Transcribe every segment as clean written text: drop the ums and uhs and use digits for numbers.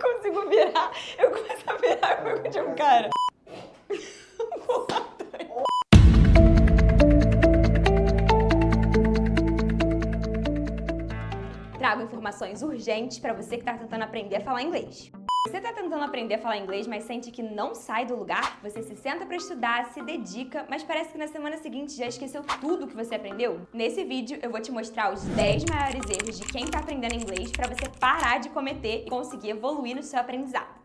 consigo virar. Eu começo a virar o jogo de um cara. Trago informações urgentes para você que está tentando aprender a falar inglês. Você está tentando aprender a falar inglês, mas sente que não sai do lugar? Você se senta para estudar, se dedica, mas parece que na semana seguinte já esqueceu tudo que você aprendeu? Nesse vídeo eu vou te mostrar os 10 maiores erros de quem está aprendendo inglês para você parar de cometer e conseguir evoluir no seu aprendizado.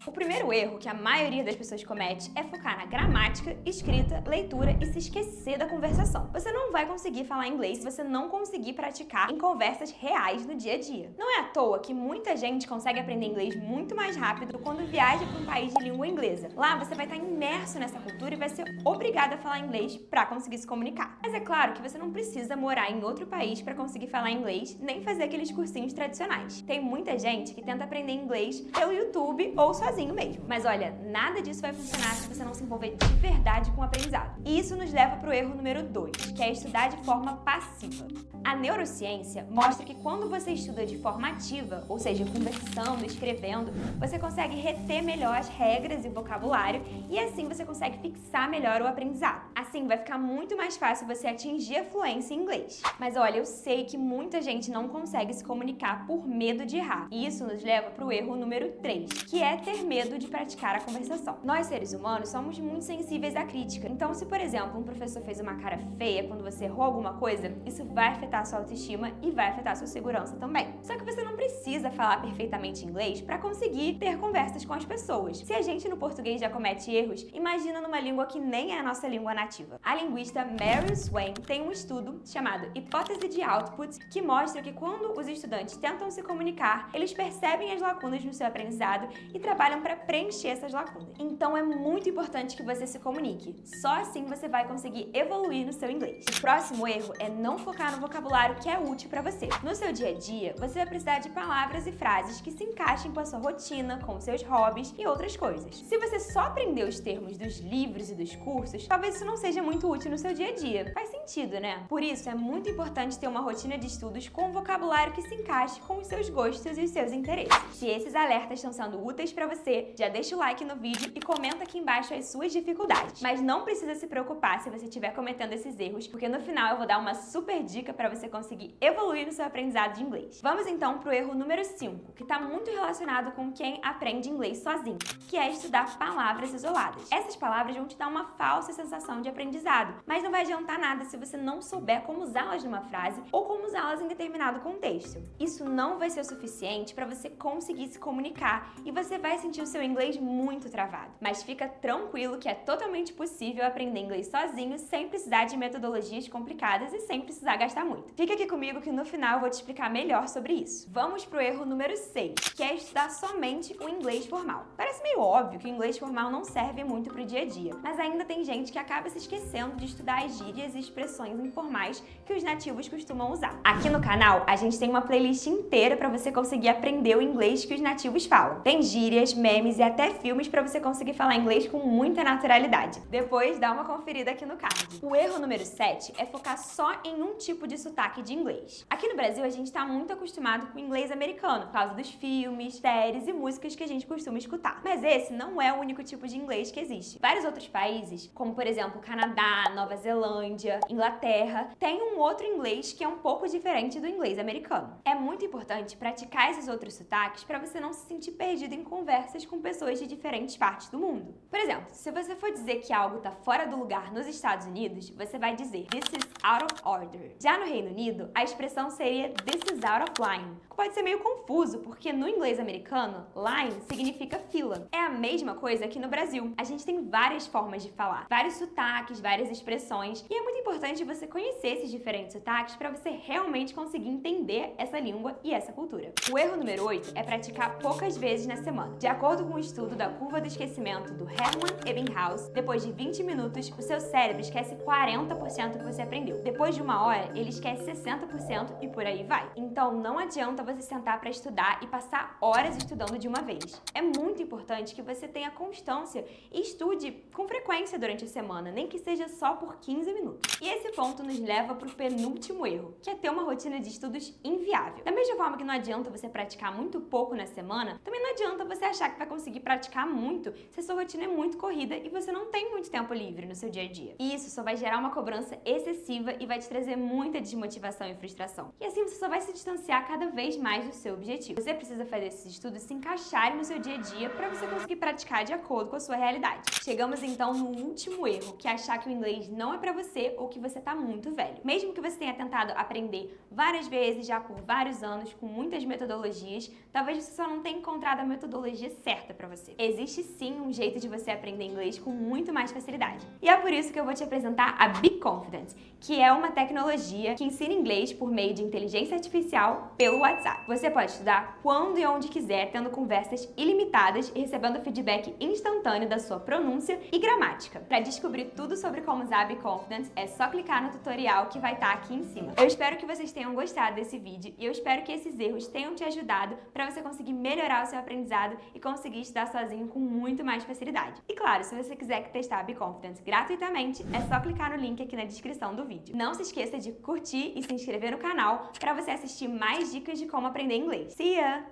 O primeiro erro que a maioria das pessoas comete é focar na gramática, escrita, leitura e se esquecer da conversação. Você não vai conseguir falar inglês se você não conseguir praticar em conversas reais no dia a dia. Não é à toa que muita gente consegue aprender inglês muito mais rápido quando viaja para um país de língua inglesa. Lá você vai estar imerso nessa cultura e vai ser obrigado a falar inglês para conseguir se comunicar. Mas é claro que você não precisa morar em outro país para conseguir falar inglês, nem fazer aqueles cursinhos tradicionais. Tem muita gente que tenta aprender inglês pelo YouTube ou sozinho mesmo. Mas olha, nada disso vai funcionar se você não se envolver de verdade com o aprendizado. E isso nos leva para o erro número 2, que é estudar de forma passiva. A neurociência mostra que quando você estuda de forma ativa, ou seja, conversando, escrevendo, você consegue reter melhor as regras e vocabulário e assim você consegue fixar melhor o aprendizado. Assim vai ficar muito mais fácil você atingir a fluência em inglês. Mas olha, eu sei que muita gente não consegue se comunicar por medo de errar. E isso nos leva para o erro número 3, que é ter medo de praticar a conversação. Nós, seres humanos, somos muito sensíveis à crítica. Então, se, por exemplo, um professor fez uma cara feia quando você errou alguma coisa, isso vai afetar a sua autoestima e vai afetar a sua segurança também. Só que você não precisa falar perfeitamente inglês para conseguir ter conversas com as pessoas. Se a gente no português já comete erros, imagina numa língua que nem é a nossa língua nativa. A linguista Mary Swain tem um estudo chamado Hipótese de Output que mostra que quando os estudantes tentam se comunicar, eles percebem as lacunas no seu aprendizado e trabalham para preencher essas lacunas. Então é muito importante que você se comunique. Só assim você vai conseguir evoluir no seu inglês. O próximo erro é não focar no vocabulário que é útil para você. No seu dia a dia, você vai precisar de palavras e frases que se encaixem com a sua rotina, com os seus hobbies e outras coisas. Se você só aprender os termos dos livros e dos cursos, talvez isso não seja muito útil no seu dia a dia. Faz sentido, né? Por isso é muito importante ter uma rotina de estudos com um vocabulário que se encaixe com os seus gostos e os seus interesses. Se esses alertas estão sendo úteis para você, já deixa o like no vídeo e comenta aqui embaixo as suas dificuldades. Mas não precisa se preocupar se você estiver cometendo esses erros, porque no final eu vou dar uma super dica para você conseguir evoluir no seu aprendizado de inglês. Vamos então para o erro número 5, que está muito relacionado com quem aprende inglês sozinho, que é estudar palavras isoladas. Essas palavras vão te dar uma falsa sensação de aprendizado, mas não vai adiantar nada se você não souber como usá-las numa frase ou como usá-las em determinado contexto. Isso não vai ser o suficiente para você conseguir se comunicar e você vai sentir o seu inglês muito travado. Mas fica tranquilo que é totalmente possível aprender inglês sozinho sem precisar de metodologias complicadas e sem precisar gastar muito. Fica aqui comigo que no final eu vou te explicar melhor sobre isso. Vamos pro erro número 6, que é estudar somente o inglês formal. Parece meio óbvio que o inglês formal não serve muito pro dia a dia, mas ainda tem gente que acaba se esquecendo de estudar as gírias e expressões informais que os nativos costumam usar. Aqui no canal, a gente tem uma playlist inteira para você conseguir aprender o inglês que os nativos falam. Tem gírias, memes e até filmes para você conseguir falar inglês com muita naturalidade. Depois, dá uma conferida aqui no card. O erro número 7 é focar só em um tipo de sotaque de inglês. Aqui no Brasil, a gente está muito acostumado com o inglês americano, por causa dos filmes, séries e músicas que a gente costuma escutar. Mas esse não é o único tipo de inglês que existe. Vários outros países, como por exemplo Canadá, Nova Zelândia, Inglaterra, têm um outro inglês que é um pouco diferente do inglês americano. É muito importante praticar esses outros sotaques para você não se sentir perdido em conversas com pessoas de diferentes partes do mundo. Por exemplo, se você for dizer que algo está fora do lugar nos Estados Unidos, você vai dizer "This is out of order". Já no Reino Unido, a expressão seria "This is out of line", que pode ser meio confuso, porque no inglês americano, line significa fila. É a mesma coisa aqui no Brasil. A gente tem várias formas de falar, vários sotaques, várias expressões, e é muito importante você conhecer esses diferentes sotaques para você realmente conseguir entender essa língua e essa cultura. O erro número 8 é praticar poucas vezes na semana. De acordo com o estudo da curva do esquecimento do Hermann Ebbinghaus, depois de 20 minutos, o seu cérebro esquece 40% do que você aprendeu. Depois de 1 hora, ele esquece 60% e por aí vai. Então, não adianta você sentar para estudar e passar horas estudando de uma vez. É muito importante que você tenha constância e estude com frequência durante a semana, nem que seja só por 15 minutos. E esse ponto nos leva para o penúltimo erro, que é ter uma rotina de estudos inviável. Da mesma forma que não adianta você praticar muito pouco na semana, também não adianta você achar que vai conseguir praticar muito se a sua rotina é muito corrida e você não tem muito tempo livre no seu dia a dia. E isso só vai gerar uma cobrança excessiva e vai te trazer muita desmotivação e frustração. E assim você só vai se distanciar cada vez mais do seu objetivo. Você precisa fazer esses estudos se encaixarem no seu dia a dia para você conseguir praticar de acordo com a sua realidade. Chegamos então no último erro, que é achar que o inglês não é para você ou que você tá muito velho. Mesmo que você tenha tentado aprender várias vezes já por vários anos com muitas metodologias, talvez você só não tenha encontrado a metodologia certa para você. Existe sim um jeito de você aprender inglês com muito mais facilidade. E é por isso que eu vou te apresentar a Be Confident, que é uma tecnologia que ensina inglês por meio de inteligência artificial pelo WhatsApp. Você pode estudar quando e onde quiser, tendo conversas ilimitadas e recebendo feedback instantâneo da sua pronúncia e gramática. Para descobrir tudo sobre como usar a Be Confident, é só clicar no tutorial que vai estar aqui em cima. Eu espero que vocês tenham gostado desse vídeo e eu espero que esses erros tenham te ajudado para você conseguir melhorar o seu aprendizado e conseguir estudar sozinho com muito mais facilidade. E claro, se você quiser testar a Be Confident gratuitamente, é só clicar no link aqui na descrição do vídeo. Não se esqueça de curtir e se inscrever no canal para você assistir mais dicas de como aprender inglês. See ya!